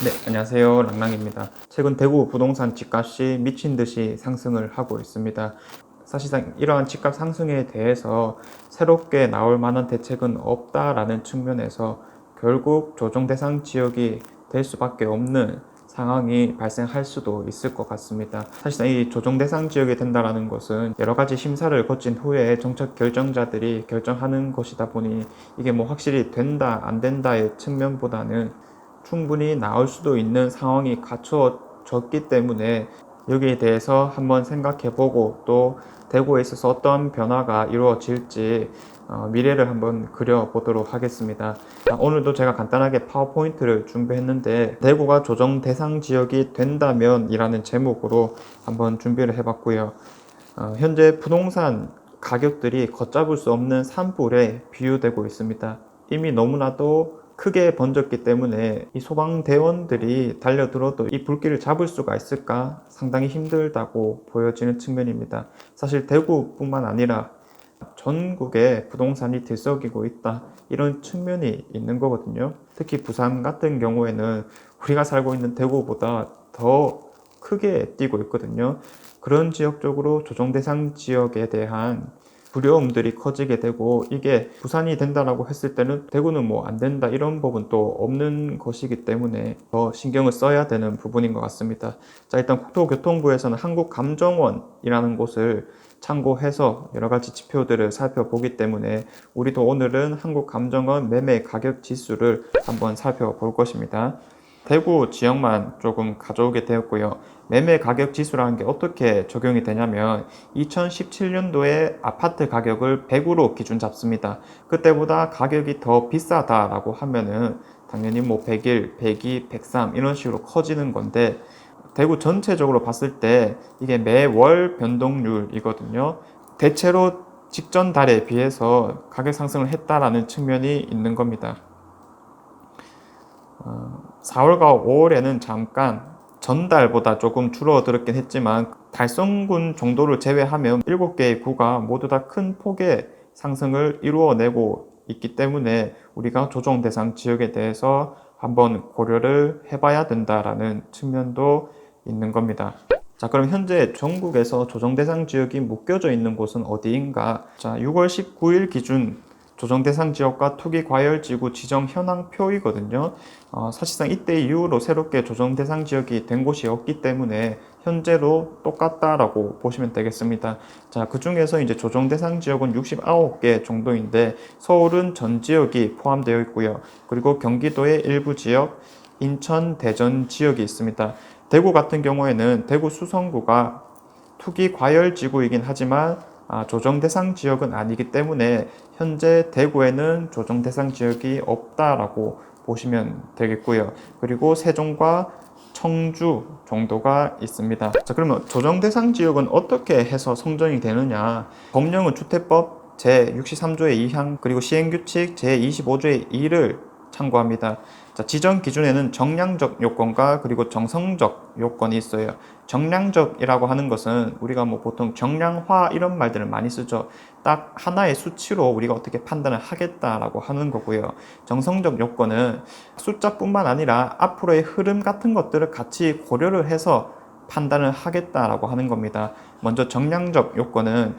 네, 안녕하세요. 랑랑입니다. 최근 대구 부동산 집값이 미친 듯이 상승을 하고 있습니다. 사실상 이러한 집값 상승에 대해서 새롭게 나올 만한 대책은 없다라는 측면에서 결국 조정 대상 지역이 될 수밖에 없는 상황이 발생할 수도 있을 것 같습니다. 사실상 이 조정 대상 지역이 된다는 것은 여러 가지 심사를 거친 후에 정책 결정자들이 결정하는 것이다 보니 이게 뭐 확실히 된다, 안 된다의 측면보다는 충분히 나올 수도 있는 상황이 갖추어졌기 때문에 여기에 대해서 한번 생각해보고 또 대구에 있어서 어떤 변화가 이루어질지 미래를 한번 그려보도록 하겠습니다. 오늘도 제가 간단하게 파워포인트를 준비했는데 대구가 조정 대상 지역이 된다면 이라는 제목으로 한번 준비를 해봤고요. 현재 부동산 가격들이 걷잡을 수 없는 산불에 비유되고 있습니다. 이미 너무나도 크게 번졌기 때문에 이 소방대원들이 달려들어도 이 불길을 잡을 수가 있을까 상당히 힘들다고 보여지는 측면입니다. 사실 대구뿐만 아니라 전국에 부동산이 들썩이고 있다 이런 측면이 있는 거거든요. 특히 부산 같은 경우에는 우리가 살고 있는 대구보다 더 크게 뛰고 있거든요. 그런 지역 적으로 조정 대상 지역에 대한 두려움들이 커지게 되고 이게 부산이 된다라고 했을 때는 대구는 뭐 안 된다 이런 법은 또 없는 것이기 때문에 더 신경을 써야 되는 부분인 것 같습니다. 자, 일단 국토교통부에서는 한국감정원이라는 곳을 참고해서 여러 가지 지표들을 살펴보기 때문에 우리도 오늘은 한국감정원 매매 가격 지수를 한번 살펴볼 것입니다. 대구 지역만 조금 가져오게 되었고요. 매매 가격 지수라는 게 어떻게 적용이 되냐면 2017년도에 아파트 가격을 100으로 기준 잡습니다. 그때보다 가격이 더 비싸다라고 하면은 당연히 뭐 101, 102, 103 이런 식으로 커지는 건데 대구 전체적으로 봤을 때 이게 매월 변동률이거든요. 대체로 직전 달에 비해서 가격 상승을 했다라는 측면이 있는 겁니다. 4월과 5월에는 잠깐 전달보다 조금 줄어들었긴 했지만 달성군 정도를 제외하면 7개의 구가 모두 다 큰 폭의 상승을 이루어내고 있기 때문에 우리가 조정 대상 지역에 대해서 한번 고려를 해봐야 된다라는 측면도 있는 겁니다. 자, 그럼 현재 전국에서 조정 대상 지역이 묶여져 있는 곳은 어디인가? 자, 6월 19일 기준 조정 대상 지역과 투기 과열지구 지정 현황표이거든요. 사실상 이때 이후로 새롭게 조정 대상 지역이 된 곳이 없기 때문에 현재로 똑같다라고 보시면 되겠습니다. 자, 그 중에서 이제 조정 대상 지역은 69개 정도인데 서울은 전 지역이 포함되어 있고요. 그리고 경기도의 일부 지역, 인천, 대전 지역이 있습니다. 대구 같은 경우에는 대구 수성구가 투기 과열 지구이긴 하지만 조정 대상 지역은 아니기 때문에 현재 대구에는 조정 대상 지역이 없다라고 보시면 되겠고요. 그리고 세종과 청주 정도가 있습니다. 자, 그러면 조정 대상 지역은 어떻게 해서 선정이 되느냐? 법령은 주택법 제63조의 2항 그리고 시행규칙 제25조의 2를 참고합니다. 자, 지정 기준에는 정량적 요건과 그리고 정성적 요건이 있어요. 정량적이라고 하는 것은 우리가 뭐 보통 정량화 이런 말들을 많이 쓰죠. 딱 하나의 수치로 우리가 어떻게 판단을 하겠다라고 하는 거고요. 정성적 요건은 숫자뿐만 아니라 앞으로의 흐름 같은 것들을 같이 고려를 해서 판단을 하겠다라고 하는 겁니다. 먼저 정량적 요건은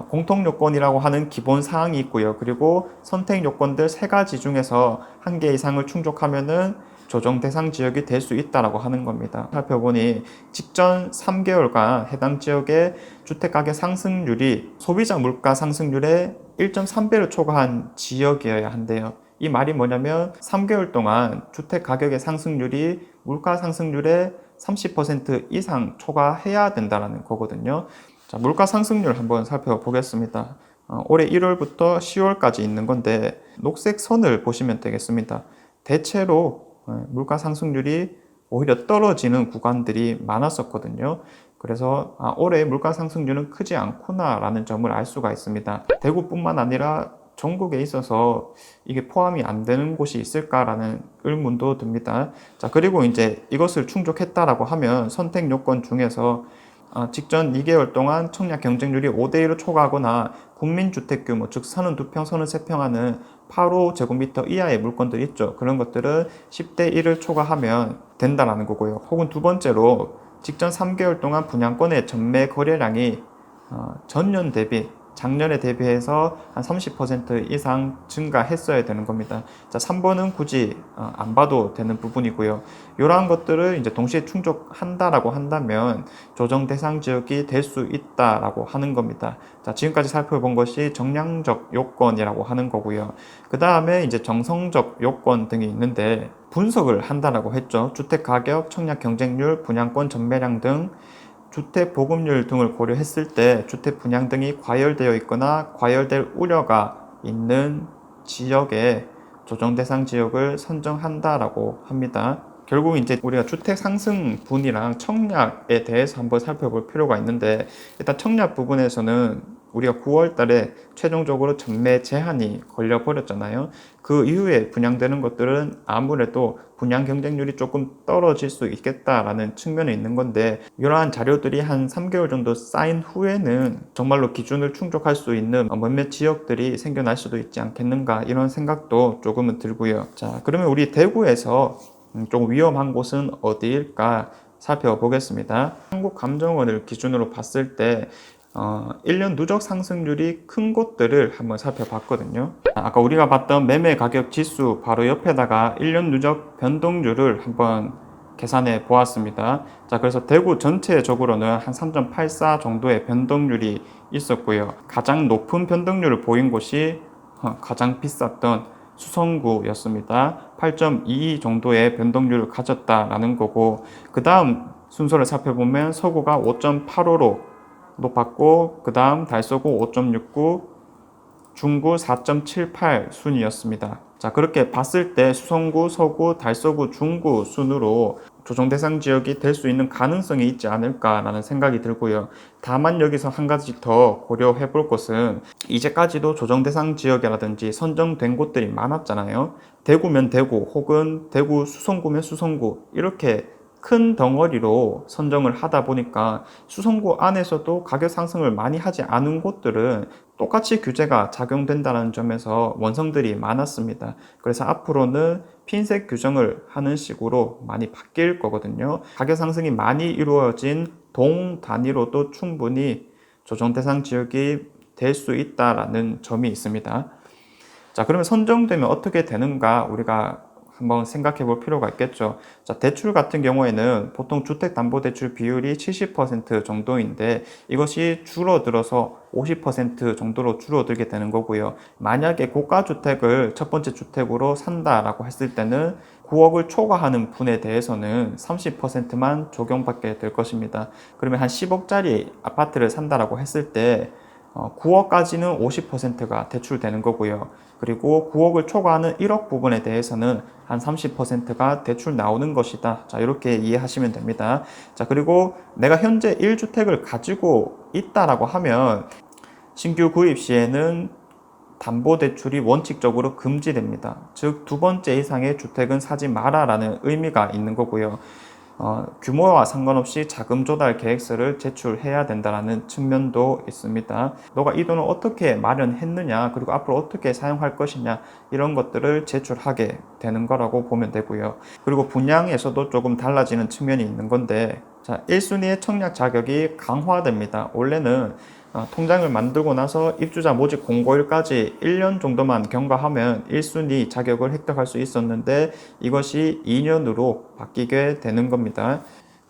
공통 요건이라고 하는 기본 사항이 있고요. 그리고 선택 요건들 3가지 중에서 1개 이상을 충족하면은 조정 대상 지역이 될 수 있다라고 하는 겁니다. 살펴보니 직전 3개월간 해당 지역의 주택가격 상승률이 소비자 물가 상승률의 1.3배를 초과한 지역이어야 한대요. 이 말이 뭐냐면 3개월 동안 주택 가격의 상승률이 물가 상승률의 30% 이상 초과해야 된다는 거거든요. 자, 물가 상승률 한번 살펴보겠습니다. 올해 1월부터 10월까지 있는 건데 녹색 선을 보시면 되겠습니다. 대체로 물가 상승률이 오히려 떨어지는 구간들이 많았었거든요. 그래서 올해 물가 상승률은 크지 않구나라는 점을 알 수가 있습니다. 대구뿐만 아니라 전국에 있어서 이게 포함이 안 되는 곳이 있을까라는 의문도 듭니다. 자, 그리고 이제 이것을 충족했다라고 하면 선택 요건 중에서 직전 2개월 동안 청약 경쟁률이 5대1을 초과하거나 국민주택 규모, 즉 선은 2평, 선은 3평 하는 0.85제곱미터 이하의 물건들 있죠. 그런 것들은 10대 1을 초과하면 된다라는 거고요. 혹은 두 번째로 직전 3개월 동안 분양권의 전매 거래량이 전년 대비 작년에 대비해서 한 30% 이상 증가했어야 되는 겁니다. 자, 3번은 굳이 안 봐도 되는 부분이고요. 이러한 것들을 이제 동시에 충족한다라고 한다면 조정 대상 지역이 될 수 있다라고 하는 겁니다. 자, 지금까지 살펴본 것이 정량적 요건이라고 하는 거고요. 그 다음에 이제 정성적 요건 등이 있는데 분석을 한다라고 했죠. 주택 가격, 청약 경쟁률, 분양권 전매량 등 주택 보급률 등을 고려했을 때 주택 분양 등이 과열되어 있거나 과열될 우려가 있는 지역에 조정 대상 지역을 선정한다라고 합니다. 결국 이제 우리가 주택 상승분이랑 청약에 대해서 한번 살펴볼 필요가 있는데, 일단 청약 부분에서는 우리가 9월 달에 최종적으로 전매 제한이 걸려 버렸잖아요. 그 이후에 분양되는 것들은 아무래도 분양 경쟁률이 조금 떨어질 수 있겠다라는 측면이 있는 건데, 이러한 자료들이 한 3개월 정도 쌓인 후에는 정말로 기준을 충족할 수 있는 몇몇 지역들이 생겨날 수도 있지 않겠는가, 이런 생각도 조금은 들고요. 자, 그러면 우리 대구에서 좀 위험한 곳은 어디일까 살펴보겠습니다. 한국감정원을 기준으로 봤을 때 1년 누적 상승률이 큰 곳들을 한번 살펴봤거든요. 아까 우리가 봤던 매매 가격 지수 바로 옆에다가 1년 누적 변동률을 한번 계산해 보았습니다. 자, 그래서 대구 전체적으로는 한 3.84 정도의 변동률이 있었고요. 가장 높은 변동률을 보인 곳이 가장 비쌌던 수성구였습니다. 8.22 정도의 변동률을 가졌다라는 거고, 그 다음 순서를 살펴보면 서구가 5.85로 높았고, 그 다음 달서구 5.69, 중구 4.78 순이었습니다. 자, 그렇게 봤을 때 수성구, 서구, 달서구, 중구 순으로 조정 대상 지역이 될 수 있는 가능성이 있지 않을까라는 생각이 들고요. 다만 여기서 한 가지 더 고려해 볼 것은, 이제까지도 조정 대상 지역이라든지 선정된 곳들이 많았잖아요. 대구면 대구, 혹은 대구 수성구면 수성구, 이렇게 큰 덩어리로 선정을 하다 보니까 수성구 안에서도 가격 상승을 많이 하지 않은 곳들은 똑같이 규제가 작용된다는 점에서 원성들이 많았습니다. 그래서 앞으로는 핀셋 규정을 하는 식으로 많이 바뀔 거거든요. 가격 상승이 많이 이루어진 동 단위로도 충분히 조정 대상 지역이 될 수 있다라는 점이 있습니다. 자, 그러면 선정되면 어떻게 되는가 우리가 한번 생각해 볼 필요가 있겠죠. 자, 대출 같은 경우에는 보통 주택담보대출 비율이 70% 정도인데 이것이 줄어들어서 50% 정도로 줄어들게 되는 거고요. 만약에 고가주택을 첫 번째 주택으로 산다라고 했을 때는 9억을 초과하는 분에 대해서는 30%만 적용받게 될 것입니다. 그러면 한 10억짜리 아파트를 산다라고 했을 때 9억까지는 50%가 대출되는 거고요. 그리고 9억을 초과하는 1억 부분에 대해서는 한 30%가 대출 나오는 것이다. 자, 이렇게 이해하시면 됩니다. 자, 그리고 내가 현재 1주택을 가지고 있다라고 하면 신규 구입 시에는 담보대출이 원칙적으로 금지됩니다. 즉, 두 번째 이상의 주택은 사지 마라라는 의미가 있는 거고요. 규모와 상관없이 자금 조달 계획서를 제출해야 된다는 측면도 있습니다. 너가 이 돈을 어떻게 마련했느냐, 그리고 앞으로 어떻게 사용할 것이냐, 이런 것들을 제출하게 되는 거라고 보면 되고요. 그리고 분양에서도 조금 달라지는 측면이 있는 건데, 자, 1순위의 청약 자격이 강화됩니다. 원래는 통장을 만들고 나서 입주자 모집 공고일까지 1년 정도만 경과하면 1순위 자격을 획득할 수 있었는데 이것이 2년으로 바뀌게 되는 겁니다.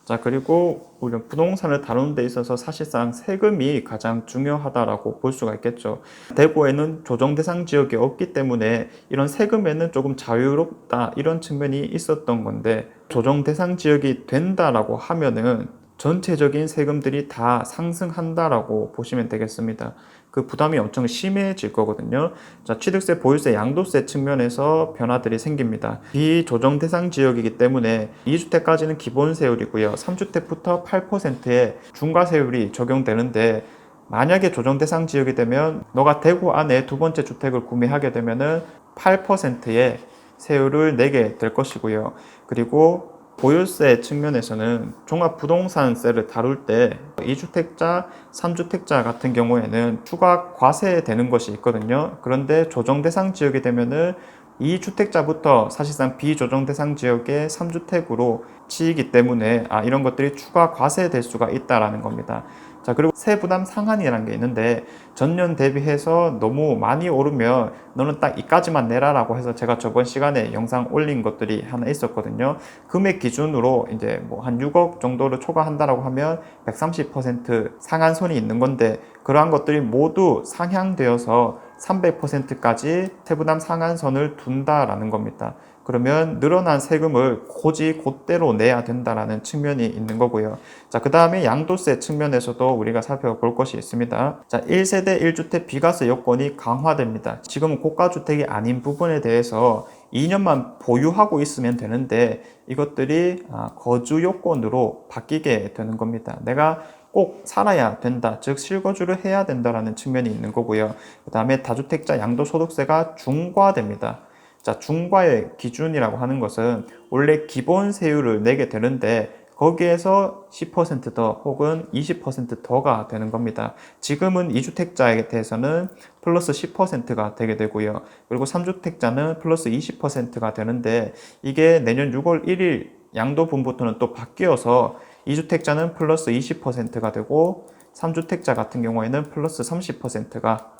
자, 그리고 우리가 부동산을 다루는 데 있어서 사실상 세금이 가장 중요하다라고 볼 수가 있겠죠. 대구에는 조정 대상 지역이 없기 때문에 이런 세금에는 조금 자유롭다, 이런 측면이 있었던 건데, 조정 대상 지역이 된다라고 하면은 전체적인 세금들이 다 상승한다라고 보시면 되겠습니다. 그 부담이 엄청 심해질 거거든요. 자, 취득세, 보유세, 양도세 측면에서 변화들이 생깁니다. 비조정 대상 지역이기 때문에 2주택까지는 기본 세율이고요. 3주택부터 8%의 중과 세율이 적용되는데, 만약에 조정 대상 지역이 되면 너가 대구 안에 두 번째 주택을 구매하게 되면은 8%의 세율을 내게 될 것이고요. 그리고 보유세 측면에서는 종합부동산세를 다룰 때 2주택자, 3주택자 같은 경우에는 추가 과세되는 것이 있거든요. 그런데 조정대상 지역이 되면은 2주택자부터 사실상 비조정 대상 지역의 3주택으로 치이기 때문에 이런 것들이 추가 과세될 수가 있다라는 겁니다. 자, 그리고 세부담 상한이라는 게 있는데 전년 대비해서 너무 많이 오르면 너는 딱 이까지만 내라라고 해서 제가 저번 시간에 영상 올린 것들이 하나 있었거든요. 금액 기준으로 이제 뭐 한 6억 정도를 초과한다라고 하면 130% 상한선이 있는 건데 그러한 것들이 모두 상향되어서 300%까지 세부담 상한선을 둔다라는 겁니다. 그러면 늘어난 세금을 고지 곧대로 내야 된다라는 측면이 있는 거고요. 자, 그 다음에 양도세 측면에서도 우리가 살펴볼 것이 있습니다. 자, 1세대 1주택 비과세 요건이 강화됩니다. 지금은 고가주택이 아닌 부분에 대해서 2년만 보유하고 있으면 되는데 이것들이 거주 요건으로 바뀌게 되는 겁니다. 내가 꼭 살아야 된다, 즉 실거주를 해야 된다라는 측면이 있는 거고요. 그 다음에 다주택자 양도소득세가 중과됩니다. 자, 중과의 기준이라고 하는 것은 원래 기본 세율을 내게 되는데 거기에서 10% 더 혹은 20% 더가 되는 겁니다. 지금은 2주택자에 대해서는 플러스 10%가 되게 되고요. 그리고 3주택자는 플러스 20%가 되는데 이게 내년 6월 1일 양도분부터는 또 바뀌어서 2주택자는 플러스 20%가 되고 3주택자 같은 경우에는 플러스 30%가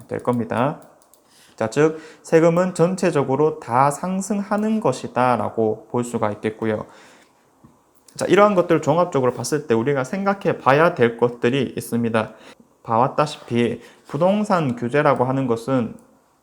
될 겁니다. 자, 즉 세금은 전체적으로 다 상승하는 것이다 라고 볼 수가 있겠고요. 자, 이러한 것들을 종합적으로 봤을 때 우리가 생각해 봐야 될 것들이 있습니다. 봐왔다시피 부동산 규제라고 하는 것은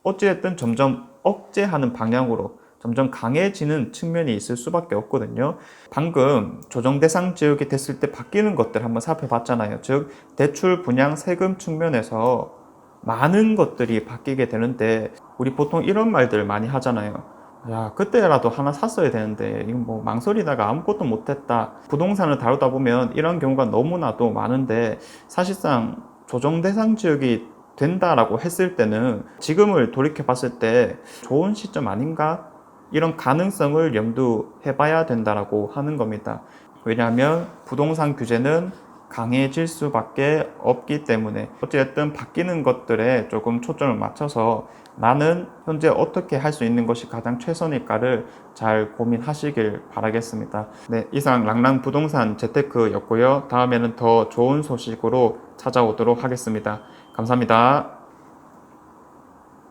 어찌됐든 점점 억제하는 방향으로 점점 강해지는 측면이 있을 수밖에 없거든요. 방금 조정 대상 지역이 됐을 때 바뀌는 것들 한번 살펴봤잖아요. 즉 대출 분양 세금 측면에서 많은 것들이 바뀌게 되는데 우리 보통 이런 말들 많이 하잖아요. 야, 그때라도 하나 샀어야 되는데 이거 뭐 망설이다가 아무것도 못했다. 부동산을 다루다 보면 이런 경우가 너무나도 많은데 사실상 조정 대상 지역이 된다라고 했을 때는 지금을 돌이켜 봤을 때 좋은 시점 아닌가? 이런 가능성을 염두해 봐야 된다라고 하는 겁니다. 왜냐하면 부동산 규제는 강해질 수밖에 없기 때문에 어쨌든 바뀌는 것들에 조금 초점을 맞춰서 나는 현재 어떻게 할 수 있는 것이 가장 최선일까를 잘 고민하시길 바라겠습니다. 네, 이상 랑랑 부동산 재테크였고요. 다음에는 더 좋은 소식으로 찾아오도록 하겠습니다. 감사합니다.